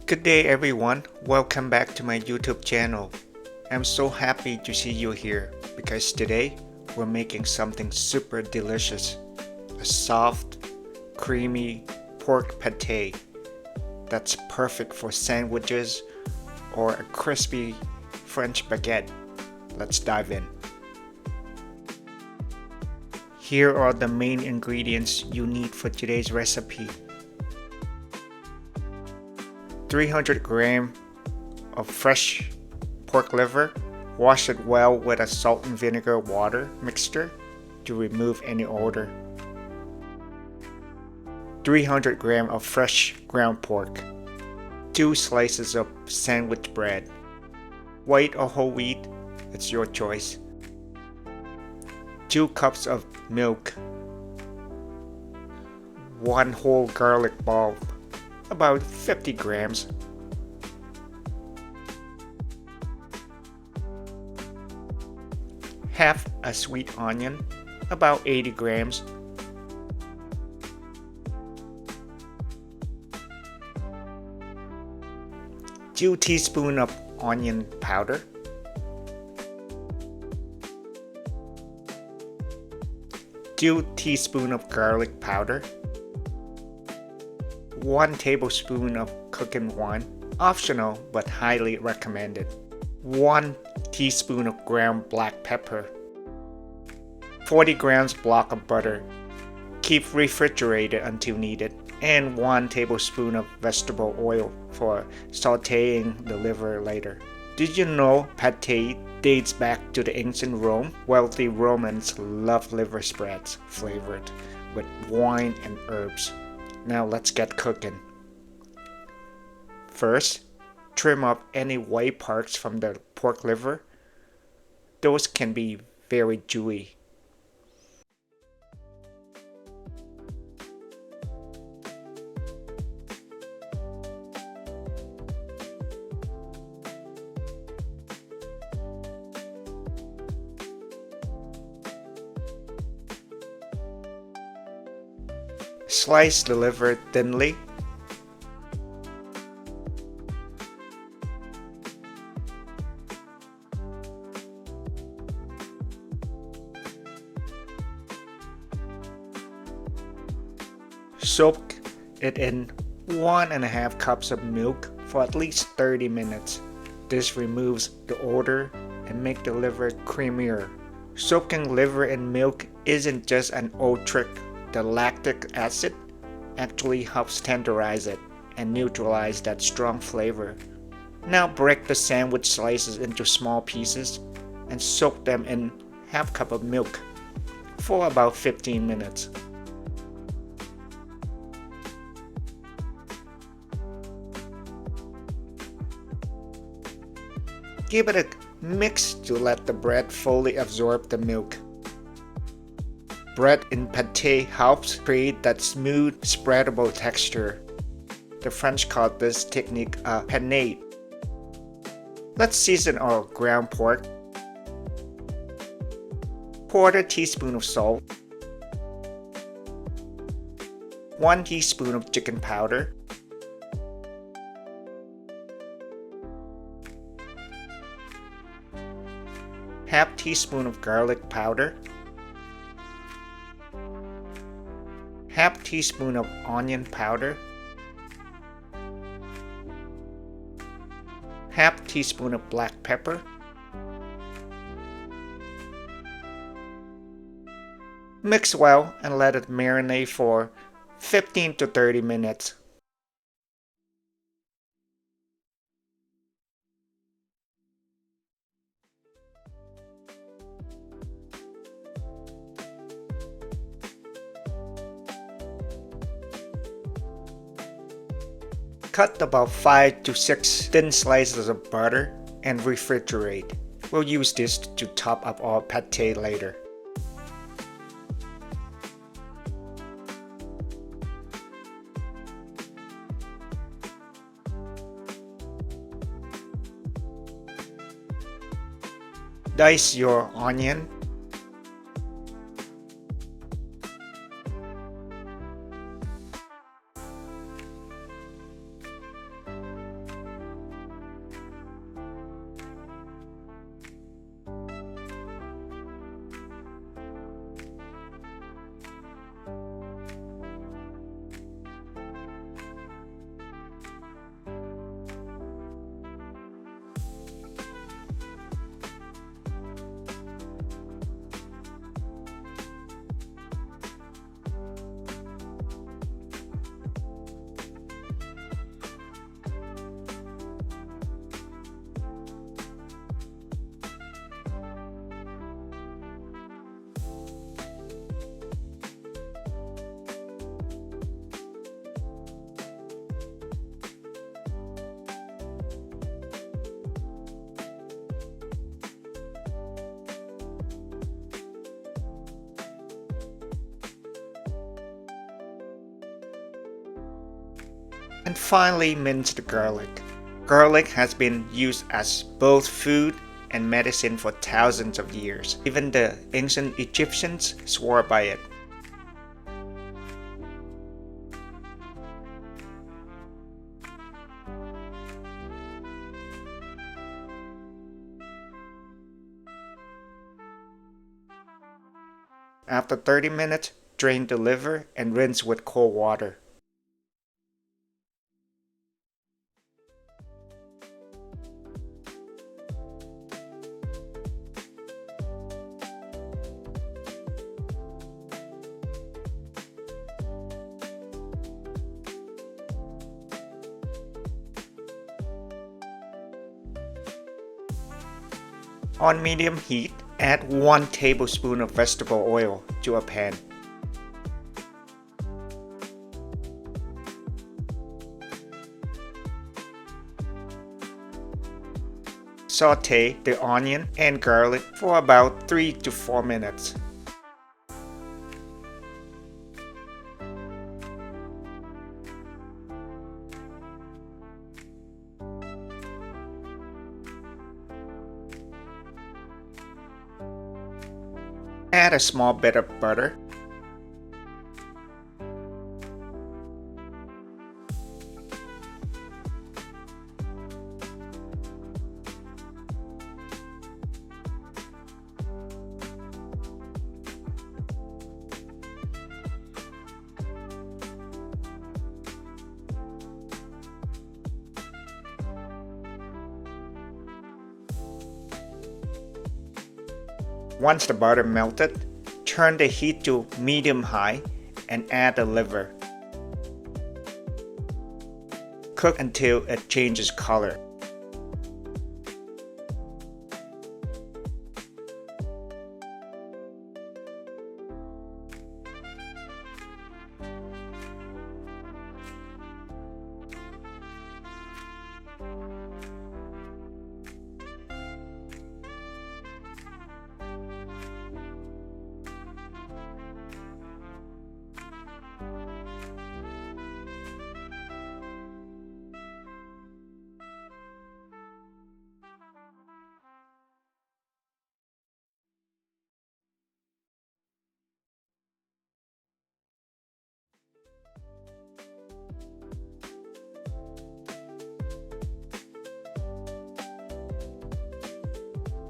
Good day everyone, welcome back to my YouTube channel. I'm so happy to see you here because today we're making something super delicious. A soft, creamy pork pate that's perfect for sandwiches or a crispy French baguette. Let's dive in. Here are the main ingredients you need for today's recipe. 300 grams of fresh pork liver. Wash it well with a salt and vinegar water mixture to remove any odor. 300 grams of fresh ground pork. 2 slices of sandwich bread. White or whole wheat, it's your choice. 2 cups of milk. 1 whole garlic bulb, about 50 grams. Half a sweet onion, about 80 grams. Two teaspoons of onion powder. 2 teaspoons of garlic powder. 1 tablespoon of cooking wine, optional but highly recommended. 1 teaspoon of ground black pepper. 40 grams block of butter. Keep refrigerated until needed. And 1 tablespoon of vegetable oil for sauteing the liver later. Did you know pate dates back to the ancient Rome? Wealthy Romans loved liver spreads flavored with wine and herbs. Now let's get cooking. First, trim off any white parts from the pork liver. Those can be very chewy. Slice the liver thinly. Soak it in 1.5 cups of milk for at least 30 minutes. This removes the odor and makes the liver creamier. Soaking liver in milk isn't just an old trick. The lactic acid actually helps tenderize it and neutralize that strong flavor. Now break the sandwich slices into small pieces and soak them in half cup of milk for about 15 minutes. Give it a mix to let the bread fully absorb the milk. Bread in pate helps create that smooth, spreadable texture. The French call this technique a panade. Let's season our ground pork. 1/4 teaspoon of salt. 1 teaspoon of chicken powder. 1/2 teaspoon of garlic powder. 1/2 teaspoon of onion powder. 1/2 teaspoon of black pepper. Mix well and let it marinate for 15 to 30 minutes. Cut about 5 to 6 thin slices of butter and refrigerate. We'll use this to top up our pate later. Dice your onion. And finally, minced garlic. Garlic has been used as both food and medicine for thousands of years. Even the ancient Egyptians swore by it. After 30 minutes, drain the liver and rinse with cold water. On medium heat, add 1 tablespoon of vegetable oil to a pan. Saute the onion and garlic for about 3 to 4 minutes. Add a small bit of butter. Once the butter melted, turn the heat to medium-high and add the liver. Cook until it changes color.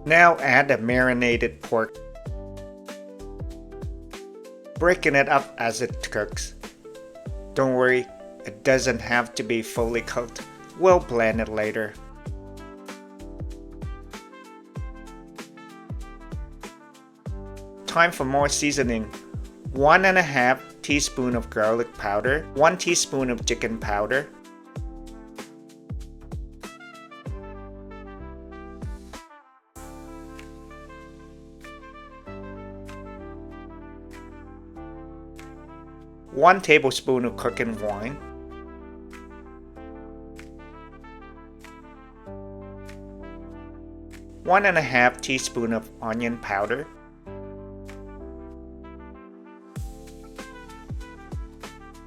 Now add the marinated pork, breaking it up as it cooks. Don't worry, it doesn't have to be fully cooked. We'll blend it later. Time for more seasoning. 1½ teaspoon of garlic powder, 1 teaspoon of chicken powder, one tablespoon of cooking wine, 1½ teaspoon of onion powder,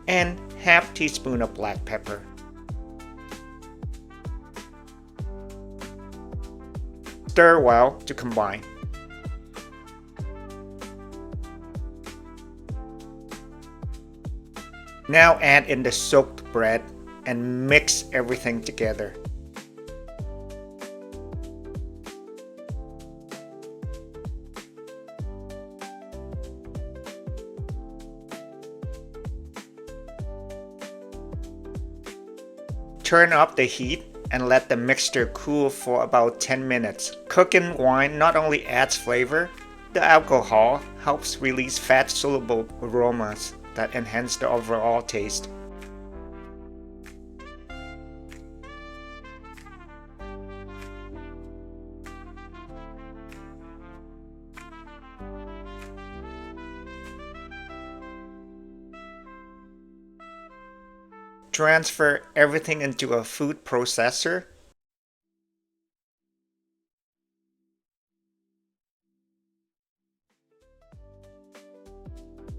and ½ teaspoon of black pepper. Stir well to combine. Now add in the soaked bread and mix everything together. Turn up the heat and let the mixture cool for about 10 minutes. Cooking wine not only adds flavor, the alcohol helps release fat-soluble aromas that enhance the overall taste. Transfer everything into a food processor.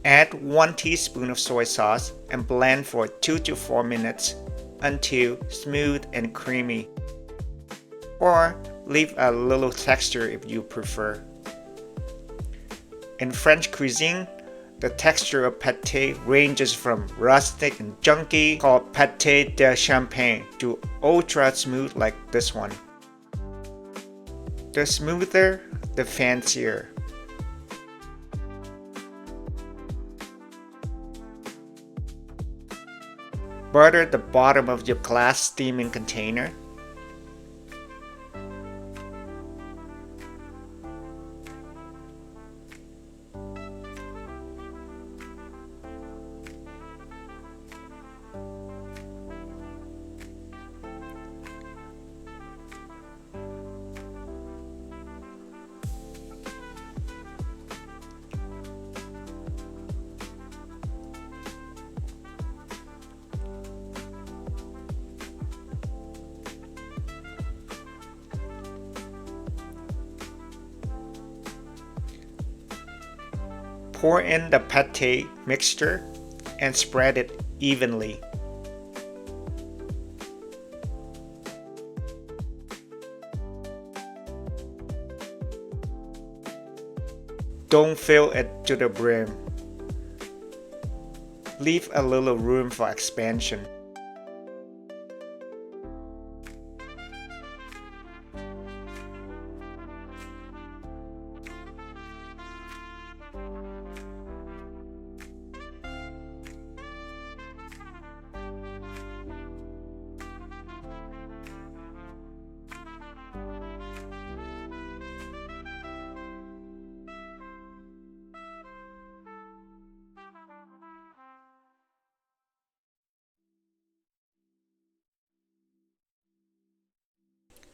Add 1 teaspoon of soy sauce and blend for 2 to 4 minutes. until smooth and creamy. Or leave a little texture if you prefer. In French cuisine, the texture of pate ranges from rustic and junky called pate de champagne to ultra smooth like this one. The smoother, the fancier. Butter the bottom of your glass steaming container. Pour in the pate mixture and spread it evenly. Don't fill it to the brim. Leave a little room for expansion.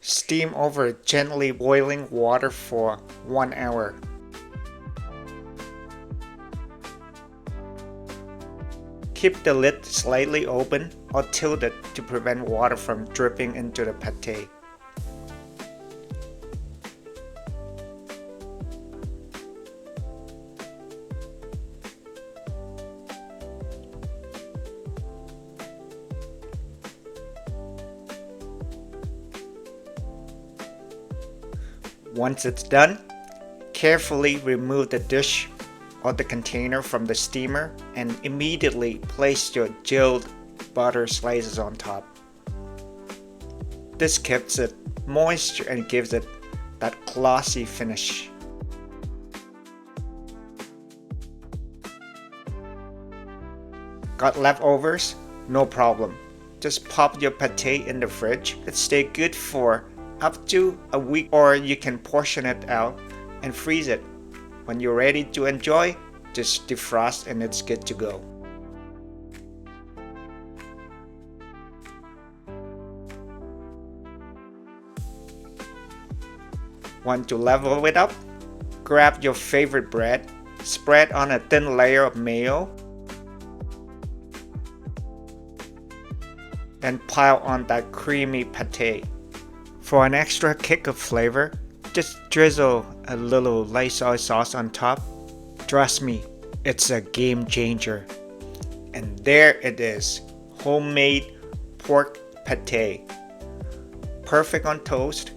Steam over gently boiling water for 1 hour. Keep the lid slightly open or tilted to prevent water from dripping into the pate. Once it's done, carefully remove the dish or the container from the steamer and immediately place your grilled butter slices on top. This keeps it moist and gives it that glossy finish. Got leftovers? No problem. Just pop your pate in the fridge. It stays good for up to a week, or you can portion it out and freeze it. When you're ready to enjoy, just defrost and it's good to go. Want to level it up? Grab your favorite bread, spread on a thin layer of mayo, then pile on that creamy pate. For an extra kick of flavor, just drizzle a little light soy sauce on top. Trust me, it's a game changer. And there it is, homemade pork pate. Perfect on toast,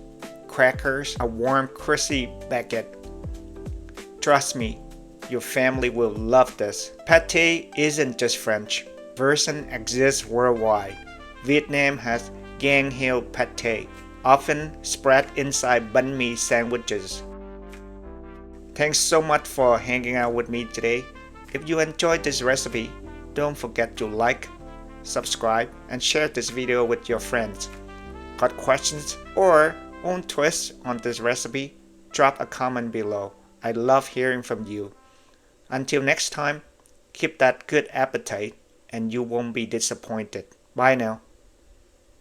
crackers, a warm crispy baguette. Trust me, your family will love this. Pate isn't just French. Version exists worldwide. Vietnam has gang hill pate, often spread inside bánh mì sandwiches. Thanks so much for hanging out with me today. If you enjoyed this recipe, don't forget to like, subscribe, and share this video with your friends. Got questions or own twists on this recipe? Drop a comment below. I love hearing from you. Until next time, keep that good appetite and you won't be disappointed. Bye now.